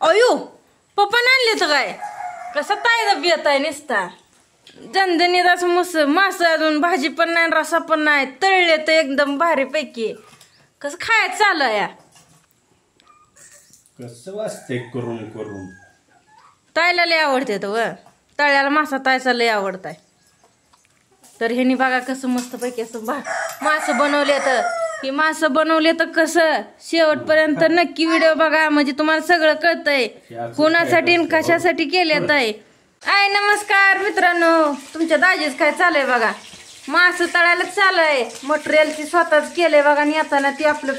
अयो पप्पा आणले तर काय कसा तायदा बियत आहे निसता जनजणीत असं मास अजून भाजी पण नाही रसा पण नाही तळले तर एकदम भारी पैकी कसं खायचं चालू या कसं वाजते करून करून तायला लय आवडते तो तळ्याला मासा तायचा लय आवडताय तर ह्यानी बघा कसं मस्त पैकी असं मासं बनवले तर ही मासं बनवले तर कसं शेवटपर्यंत नक्की व्हिडिओ बघा म्हणजे तुम्हाला सगळं कळतंय कोणासाठी आणि कशासाठी केलेत आहे. नमस्कार मित्रांनो तुमच्या दाजीच काय चालय बघा मासं तळायला चालू आहे मटेरियल ती स्वतःच केलंय बघा आणि येताना ती आपलं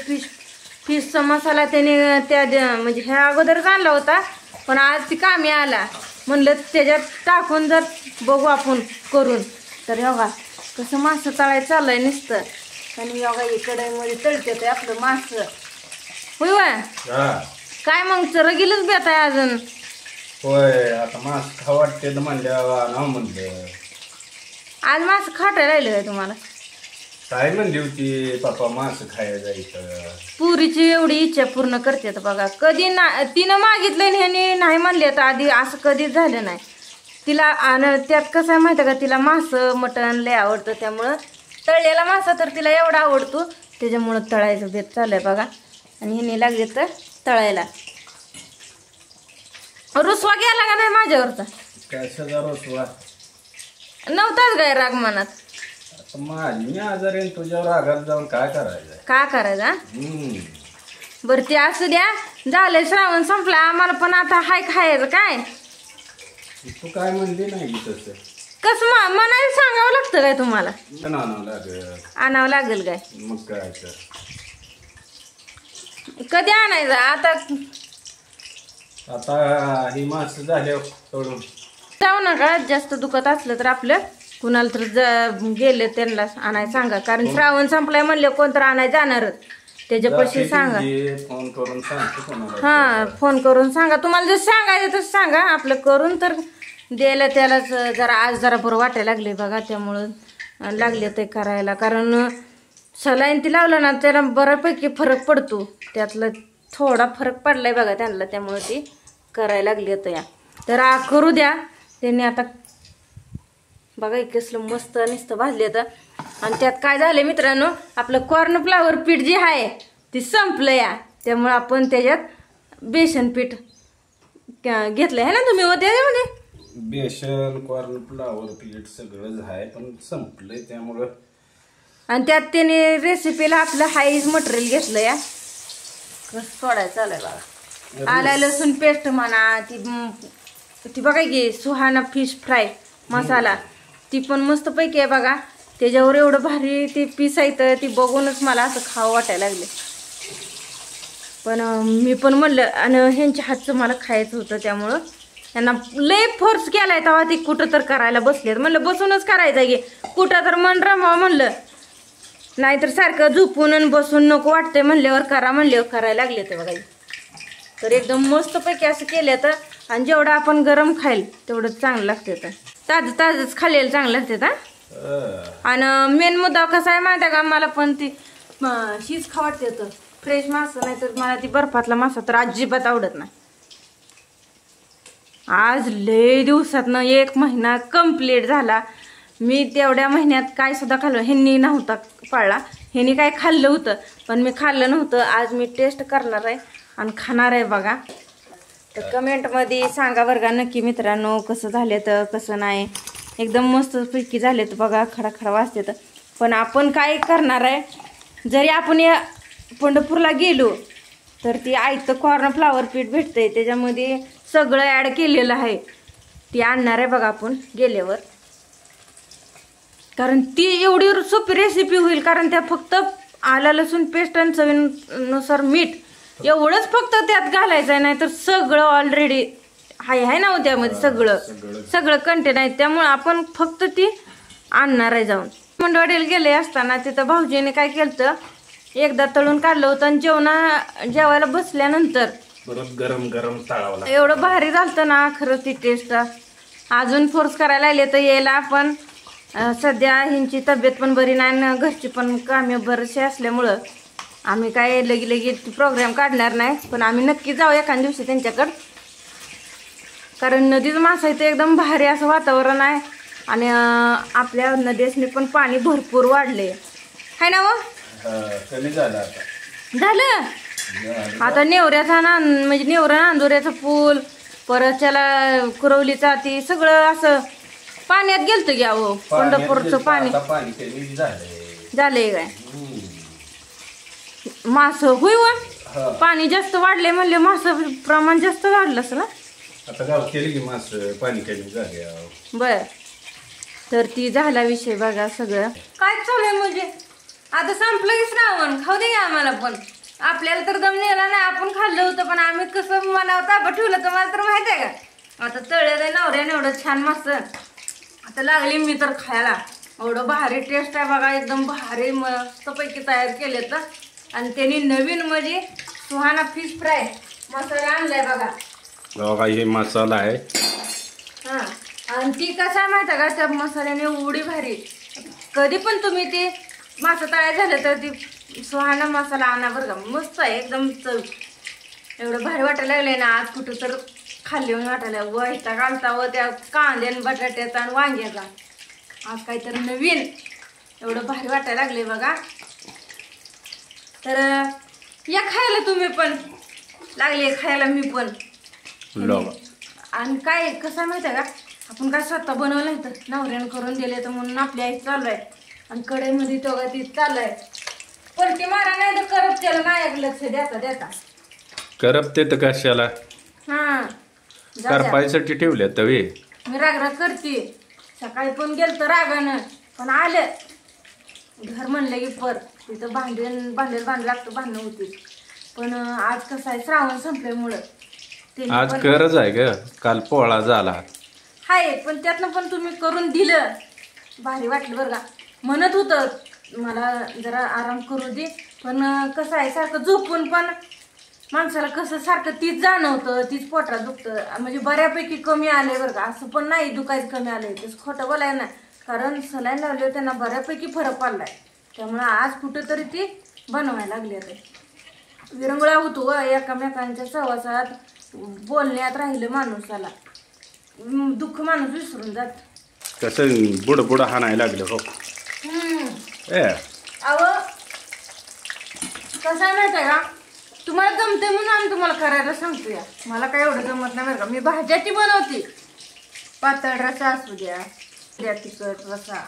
फिशचा मसाला त्याने त्या म्हणजे ह्या अगोदरच आणला होता पण आज ती कामी आला म्हणलं त्याच्यात टाकून जर बघू आपण करून तर बघा कसं मासं तळायला चाललंय नुसतं आणि बघा इकडे मध्ये तळते ते आपलं मासं होय वा काय मग चरगीलच बेत आहे अजून होय आता मास खा वाटते म्हणलं नाव म्हणलं आज मासं खाटायला राहिलं काय तुम्हाला काय म्हणली होती पप्पा मास खायला जायचं पुरीची एवढी इच्छा पूर्ण करते बघा कधी ना तिनं मागितलं ह्याने नाही म्हणले तर आधी असं कधीच झालं नाही तिला आणि त्यात कसं आहे माहिती का तिला मासं मटण लय आवडतं त्यामुळं तळलेला मासा तर तिला एवढा आवडतो त्याच्यामुळं तळायचं बेत चालू आहे बघा आणि ह्याने लागले तर तळायला रुसवा गेला का नाही माझ्यावरचा काय सगळा रुसवा नव्हताच काय राग मनात माझी आजारी तुझ्यावर आघात जाऊन काय करायचं का करायचा बरं ते असू द्या झालंय श्रावण संपला आम्हाला पण आता हाय खायचं काय तू काय म्हणली नाही तसं कसं मनाला सांगावं लागतं काय तुम्हाला आणावं लागेल काय मग काय तर कधी आणायचं आता ही मास झाल्यावर सोडून जाऊ नका जास्त दुखत असलं तर आपलं कुणाला तर गेले त्यांना आणायला सांगा कारण श्रावण संपलाय म्हणले कोण तर आणायला जाणारच त्याच्यापाशी सांगा फोन करून सांगतो हा फोन करून सांगा तुम्हाला जर सांगायचं तसं सांगा आपलं करून तर द्यायला त्यालाच जरा आज जरा बरं वाटायला लागले बघा त्यामुळं लागले ते करायला कारण सलाईन ती लावलं ना त्याला बऱ्यापैकी फरक पडतो त्यातलं थोडा फरक पडलाय बघा त्यांना त्यामुळे ती करायला लागली तर या तर करू द्या त्यांनी आता बघा कसलं मस्त नुसतं भाजले तर आणि त्यात काय झालं मित्रांनो आपलं कॉर्नफ्लावर पीठ जे आहे ते संपलं या त्यामुळे आपण त्याच्यात बेसन पीठ घेतलंय है ना तुम्ही व त्याच्यामध्ये बेसन कॉर्नफ्लावर पीठ सगळंच आहे पण संपलंय त्यामुळं आणि त्यात त्याने रेसिपीला आपलं हाईज मटेरियल घेतलं या कसं सोडायचं चालय बघा आला लसूण पेस्ट म्हणा ती बघा की सुहाना फिश फ्राय मसाला ती पण मस्त पैकी आहे बघा त्याच्यावर एवढं भारी ते पीस आहे ती बघूनच मला असं खावं वाटायला लागले पण मी पण म्हणलं आणि ह्यांच्या हातचं मला खायचं होतं त्यामुळं त्यांना लय फोर्स केलाय तेव्हा ती कुठं तर करायला बसलेत म्हणलं बसूनच करायचं की कुठं तर मन रमावं म्हणलं नाहीतर सारखं झोपून आणि बसून नको वाटतंय म्हणल्यावर करा म्हणल्यावर करायला लागले ते बघा तर एकदम मस्तपैकी असं केलं तर आणि जेवढं आपण गरम खाईल तेवढं चांगलं लागते तर ताजंच खाल्लेलं चांगलं लागते तर आणि मेन मुद्दा कसा आहे माहिती आहे का मला पण ती शीच खा वाटते तर फ्रेश मासा नाही तर मला ती बर्फातला मासा तर अजिबात आवडत नाही आज लय दिवसातनं 1 महिना कंप्लीट झाला मी तेवढ्या महिन्यात काय सुद्धा खाल्लं ह्यांनी नव्हता पाळला ह्यांनी काय खाल्लं होतं पण मी खाल्लं नव्हतं आज मी टेस्ट करणार आहे आणि खाणार आहे बघा तर कमेंटमध्ये सांगा बरं का नक्की मित्रांनो कसं झाले तर कसं नाही एकदम मस्त पैकी झाले तर बघा खडाखडा वाजते तर पण आपण काय करणार आहे जरी आपण या पंढरपूरला गेलो तर ती आयतं कॉर्नफ्लावर पीठ भेटतंय त्याच्यामध्ये सगळं ॲड केलेलं आहे ती आणणार आहे बघा आपण गेल्यावर कारण ती एवढी सोपी रेसिपी होईल कारण त्या फक्त आला लसूण पेस्ट आणि चवीनुसार मीठ एवढंच फक्त त्यात घालायचं आहे नाही तर सगळं ऑलरेडी आहे ना त्यामध्ये सगळं कंटेंट आहे त्यामुळे आपण फक्त ती आणणार आहे जाऊन मंडवाडीला गेले असताना तिथं भाऊजीने काय केलं एकदा तळून काढलं होतं आणि जेवायला बसल्यानंतर गरम गरम तळावं एवढं भारी झालं ना खरं ती टेस्ट अजून फोर्स करायला लागले तर यायला आपण सध्या ह्यांची तब्येत पण बरी नाही ना घरची पण कामे बरेचसे असल्यामुळं आम्ही काय लगी प्रोग्राम काढणार नाही पण आम्ही नक्की जाऊ एखाद्या दिवशी त्यांच्याकडं कारण नदीचं मासा इथे एकदम भारी असं वातावरण आहे आणि आपल्या नदीसनी पण पाणी भरपूर वाढले आहे ना व कमी झालं आता झालं आता नेवऱ्याचा म्हणजे नेवरा नांदोऱ्याचा पूल परत त्याला कुरवलीचा ती सगळं असं पाण्यात गेलतं घ्या हो पंढरपूरचं पाणी कमी झालंय काय मास होय व पाणी जास्त वाढले म्हणले मास प्रमाण जास्त वाढलं असं ना आता गाव केली की मास पाणी कमी झाले बर तर ती झाला विषय बघा सगळं काय चालू म्हणजे आता संपलं की श्रावण खाऊ दे आम्हाला पण आपल्याला तर दम नेला नाही आपण खाल्लं होतं पण आम्ही कसं मनावर ताबा ठेवलं तर मला तर माहित आहे का आता तळलं नवऱ्याने एवढं छान मस्त आता लागली मी तर खायला एवढं भारी टेस्ट आहे बघा एकदम भारी मस्तपैकी तयार केले तर आणि त्यांनी नवीन म्हणजे सुहाना फिश फ्राय मसाला आणलाय बघा हे मसाला आहे हा आणि ती कसा माहिती का त्या मसाल्याने एवढी भारी कधी पण तुम्ही ते मासा तयार झालं तर ती सुहाना मसाला आणा बरं का मस्त आहे एकदम चव एवढं भारी वाटायला लागलंय ना आज कुठं तर खाल्ली वाटायला वैता घालता व त्या कांद्या बटाट्याचा आणि वांग्याचा आज काहीतरी नवीन एवढं भारी वाटायला लागले बघा तर या खायला तुम्ही पण लागले खायला मी पण आणि काय कसं माहिती आहे का आपण काय स्वतः बनवलंय तर नवऱ्यानं करून दिले तर म्हणून आपली आई चालू आहे आणि कढईमध्ये तोगा ती चालू आहे पलटी मारा नाही तर करप त्याला नाही लक्ष देता करपते तर कशाला हा करपायसाठी ठेवल्या तवे मी रागराग करते सकाळी पण गेल तर रागानं पण आलं घर म्हणलं की पर तिथं भांडण लागतं भांडणं होती पण आज कसं आहे श्रावण संपल्यामुळं आज गरज आहे ग काल पोळा झाला हाय पण त्यातनं पण तुम्ही करून दिलं भारी वाटलं बरं का म्हणत होतं मला जरा आराम करू दे पण कसं आहे सारखं झोपून पण माणसाला कसं सारखं तीच जाणवतं तीच पोटात दुखतं म्हणजे बऱ्यापैकी कमी आलंय बरं का असं पण नाही दुखायचं कमी आलंय तसं खोटं बोलाय ना कारण सलाईन लावले त्यांना बऱ्यापैकी फरक पडलाय त्यामुळे आज कुठंतरी ती बनवायला लागली आता विरंगुळा होतो एकामेकांच्या सहवासात बोलण्यात राहिलं माणूसाला दुःख माणूस विसरून जात कसं बुड हाणायला लागलं हो अहो कसं आहे माहिती आहे का तुम्हाला जमते म्हणून आम्ही तुम्हाला करायला सांगतोया मला काय एवढं जमत नाही बरं का मी भाज्याची बनवते पातळ रसा असू द्या तिखट रसा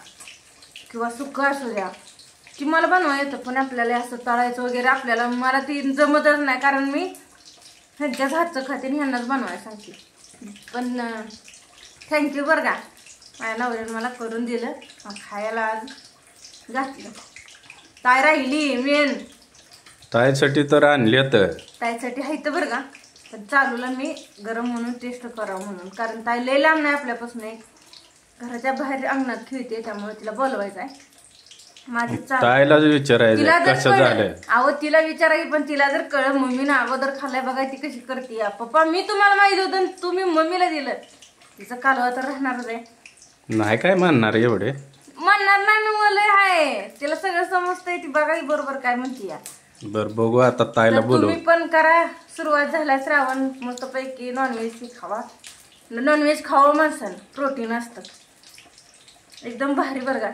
किंवा सुक्का असू द्या ती मला बनवा येतं पण आपल्याला असं तळायचं वगैरे आपल्याला मला ती जमतच नाही कारण मी ह्यांच्याच हातचं खाते आणि ह्यांनाच बनवायला सांगते पण थँक्यू बरं का माझ्या नवऱ्यानं मला करून दिलं खायला आज घातलं ताय राहिली मेन ताईसाठी तर आणले तर ताईसाठी आहे तर बरं का पण चालूला मी गरम म्हणून टेस्ट करावं म्हणून कारण ताई लय लांब नाही आपल्यापासून एक घराच्या बाहेर अंगणात खेळते त्यामुळे तिला बोलवायचं आहे माझी ताईला विचारायचं कसं झालंय अहो तिला विचारायची पण तिला जर कळलं मम्मीनं अगोदर खाल्लाय बघा ती कशी करते पप्पा मी तुम्हाला माहिती होतं तुम्ही मम्मीला दिलं तिचं कालवा तर राहणारच आहे नाही काय म्हणणार एवढे म्हणणार नाही मला आहे तिला सगळं समजतंय ती बघा बरोबर काय म्हणते या बर बघू आता ताईला बोलू तुम्ही पण करा सुरुवात झाला श्रावण मस्तपैकी नॉनव्हेज खावा नॉनव्हेज खावं माणसानं प्रोटीन असतं एकदम भारी बरं का